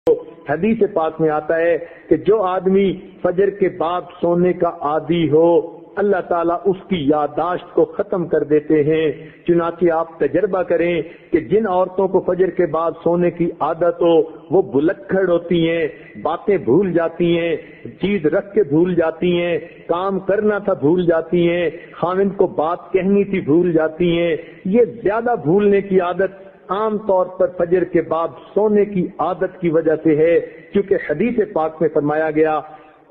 حدیث پاک میں آتا ہے کہ جو آدمی فجر کے بعد سونے کا عادی ہو اللہ تعالیٰ اس کی یادداشت کو ختم کر دیتے ہیں۔ چنانچہ آپ تجربہ کریں کہ جن عورتوں کو فجر کے بعد سونے کی عادت ہو وہ بلکھڑ ہوتی ہیں، باتیں بھول جاتی ہیں، چیز رکھ کے بھول جاتی ہیں، کام کرنا تھا بھول جاتی ہیں، خاوند کو بات کہنی تھی بھول جاتی ہیں۔ یہ زیادہ بھولنے کی عادت عام طور پر فجر کے بعد سونے کی عادت کی وجہ سے ہے، کیونکہ حدیث پاک میں فرمایا گیا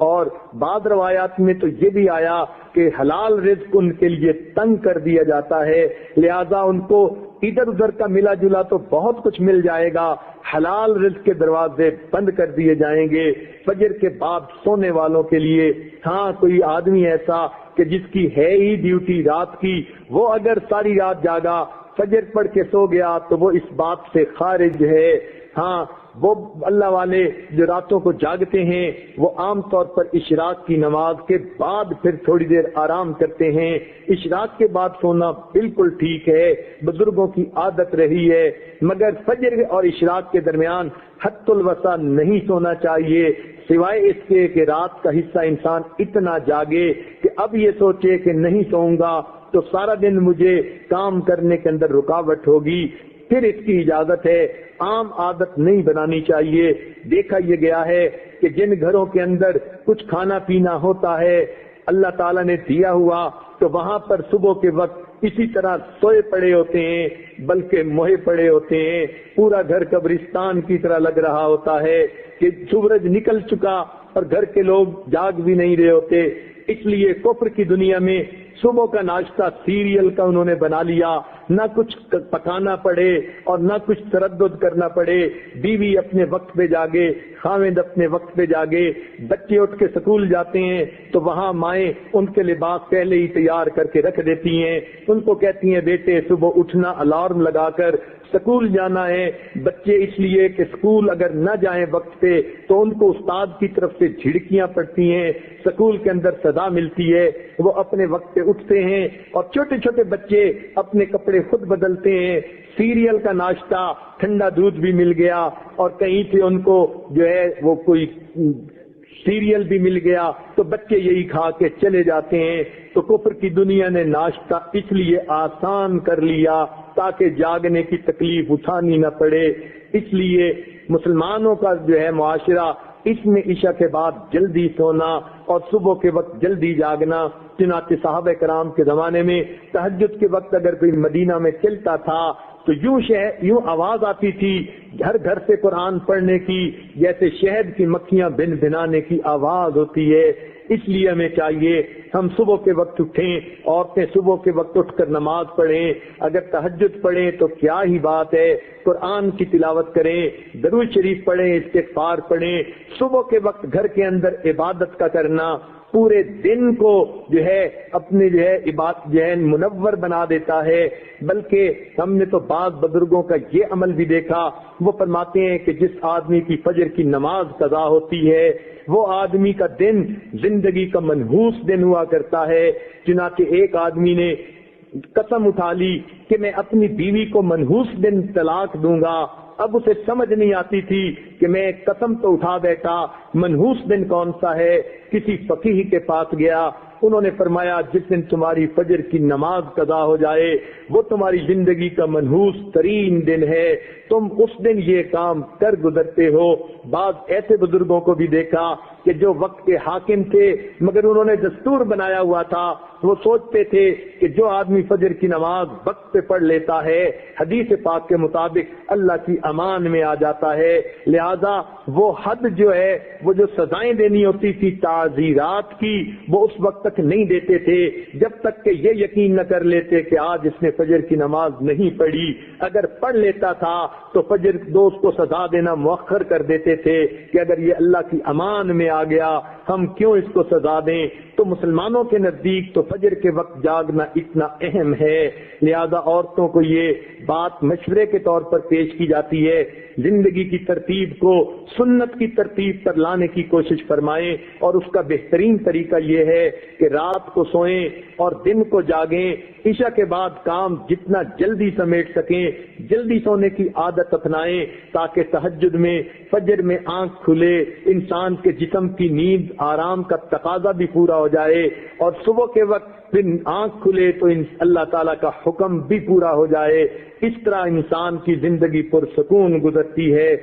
اور بعض روایات میں تو یہ بھی آیا کہ حلال رزق ان کے لیے تنگ کر دیا جاتا ہے، لہذا ان کو ادھر ادھر کا ملا جلا تو بہت کچھ مل جائے گا، حلال رزق کے دروازے بند کر دیے جائیں گے فجر کے بعد سونے والوں کے لیے۔ ہاں کوئی آدمی ایسا کہ جس کی ہے ہی ڈیوٹی رات کی، وہ اگر ساری رات جاگا فجر پڑھ کے سو گیا تو وہ اس بات سے خارج ہے۔ ہاں وہ اللہ والے جو راتوں کو جاگتے ہیں وہ عام طور پر اشراق کی نماز کے بعد پھر تھوڑی دیر آرام کرتے ہیں۔ اشراق کے بعد سونا بالکل ٹھیک ہے، بزرگوں کی عادت رہی ہے، مگر فجر اور اشراق کے درمیان حد الوسع نہیں سونا چاہیے، سوائے اس کے کہ رات کا حصہ انسان اتنا جاگے کہ اب یہ سوچے کہ نہیں سوؤں گا تو سارا دن مجھے کام کرنے کے اندر رکاوٹ ہوگی، پھر اس کی اجازت ہے، عام عادت نہیں بنانی چاہیے۔ دیکھا یہ گیا ہے کہ جن گھروں کے اندر کچھ کھانا پینا ہوتا ہے اللہ تعالیٰ نے دیا ہوا تو وہاں پر صبح کے وقت اسی طرح سوئے پڑے ہوتے ہیں بلکہ موہے پڑے ہوتے ہیں، پورا گھر قبرستان کی طرح لگ رہا ہوتا ہے کہ سورج نکل چکا اور گھر کے لوگ جاگ بھی نہیں رہے ہوتے۔ اس لیے کفر کی دنیا میں صبح کا ناشتہ سیریل کا انہوں نے بنا لیا، نہ کچھ پکانا پڑے اور نہ کچھ تردد کرنا پڑے، بیوی اپنے وقت پہ جاگے، خاوند اپنے وقت پہ جاگے، بچے اٹھ کے سکول جاتے ہیں تو وہاں مائیں ان کے لباس پہلے ہی تیار کر کے رکھ دیتی ہیں، ان کو کہتی ہیں بیٹے صبح اٹھنا الارم لگا کر سکول جانا ہے۔ بچے اس لیے کہ سکول اگر نہ جائیں وقت پہ تو ان کو استاد کی طرف سے جھڑکیاں پڑتی ہیں، سکول کے اندر سزا ملتی ہے، وہ اپنے وقت پہ اٹھتے ہیں اور چھوٹے چھوٹے بچے اپنے کپڑے خود بدلتے ہیں، سیریل کا ناشتہ، ٹھنڈا دودھ بھی مل گیا اور کہیں سے ان کو جو ہے وہ کوئی سیریل بھی مل گیا تو بچے یہی کھا کے چلے جاتے ہیں۔ تو کفر کی دنیا نے ناشتہ اس لیے آسان کر لیا تاکہ جاگنے کی تکلیف اٹھانی نہ پڑے۔ اس لیے مسلمانوں کا جو ہے معاشرہ اس میں عشاء کے بعد جلدی سونا اور صبح کے وقت جلدی جاگنا، چنانچہ صحابہ کرام کے زمانے میں تہجد کے وقت اگر کوئی مدینہ میں چلتا تھا تو یوں آواز آتی تھی گھر گھر سے قرآن پڑھنے کی، جیسے شہد کی مکھیاں بن بنانے کی آواز ہوتی ہے۔ اس لیے ہمیں چاہیے ہم صبح کے وقت اٹھیں، عورتیں صبح کے وقت اٹھ کر نماز پڑھیں، اگر تہجد پڑھیں تو کیا ہی بات ہے، قرآن کی تلاوت کریں، درود شریف پڑھیں، استغفار پڑھیں۔ صبح کے وقت گھر کے اندر عبادت کا کرنا پورے دن کو جو ہے اپنے جو ہے عبادت جو ہے منور بنا دیتا ہے۔ بلکہ ہم نے تو بعض بزرگوں کا یہ عمل بھی دیکھا، وہ فرماتے ہیں کہ جس آدمی کی فجر کی نماز قضا ہوتی ہے وہ آدمی کا دن زندگی کا منحوس دن ہوا کرتا ہے۔ چنانچہ ایک آدمی نے قسم اٹھا لی کہ میں اپنی بیوی کو منحوس دن طلاق دوں گا، اب اسے سمجھ نہیں آتی تھی کہ میں قسم تو اٹھا بیٹھا، منحوس دن کون سا ہے؟ کسی فقیہ کے پاس گیا، انہوں نے فرمایا جس دن تمہاری فجر کی نماز قضا ہو جائے وہ تمہاری زندگی کا منحوس ترین دن ہے، تم اس دن یہ کام کر گزرتے ہو۔ بعض ایسے بزرگوں کو بھی دیکھا کہ جو وقت کے حاکم تھے مگر انہوں نے دستور بنایا ہوا تھا، وہ سوچتے تھے کہ جو آدمی فجر کی نماز وقت پہ پڑھ لیتا ہے حدیث پاک کے مطابق اللہ کی امان میں آ جاتا ہے، لہذا وہ حد جو ہے وہ جو سزائیں دینی ہوتی تھی تعزیرات کی وہ اس وقت تک نہیں دیتے تھے جب تک کہ یہ یقین نہ کر لیتے کہ آج اس نے فجر کی نماز نہیں پڑھی۔ اگر پڑھ لیتا تھا تو فجر دوست کو سزا دینا مؤخر کر دیتے تھے کہ اگر یہ اللہ کی امان میں آ گیا ہم کیوں اس کو سزا دیں۔ تو مسلمانوں کے نزدیک تو فجر کے وقت جاگنا اتنا اہم ہے، لہذا عورتوں کو یہ بات مشورے کے طور پر پیش کی جاتی ہے، زندگی کی ترتیب کو سنت کی ترتیب پر لانے کی کوشش فرمائیں، اور اس کا بہترین طریقہ یہ ہے کہ رات کو سوئیں اور دن کو جاگیں، عشاء کے بعد کام جتنا جلدی سمیٹ سکیں جلدی سونے کی عادت اپنائیں، تاکہ تہجد میں فجر میں آنکھ کھلے، انسان کے جسم کی نیند آرام کا تقاضا بھی پورا ہو جائے، اور صبح کے وقت پھر آنکھ کھلے تو اللہ تعالیٰ کا حکم بھی پورا ہو جائے۔ اس طرح انسان کی زندگی پرسکون گزرتی ہے۔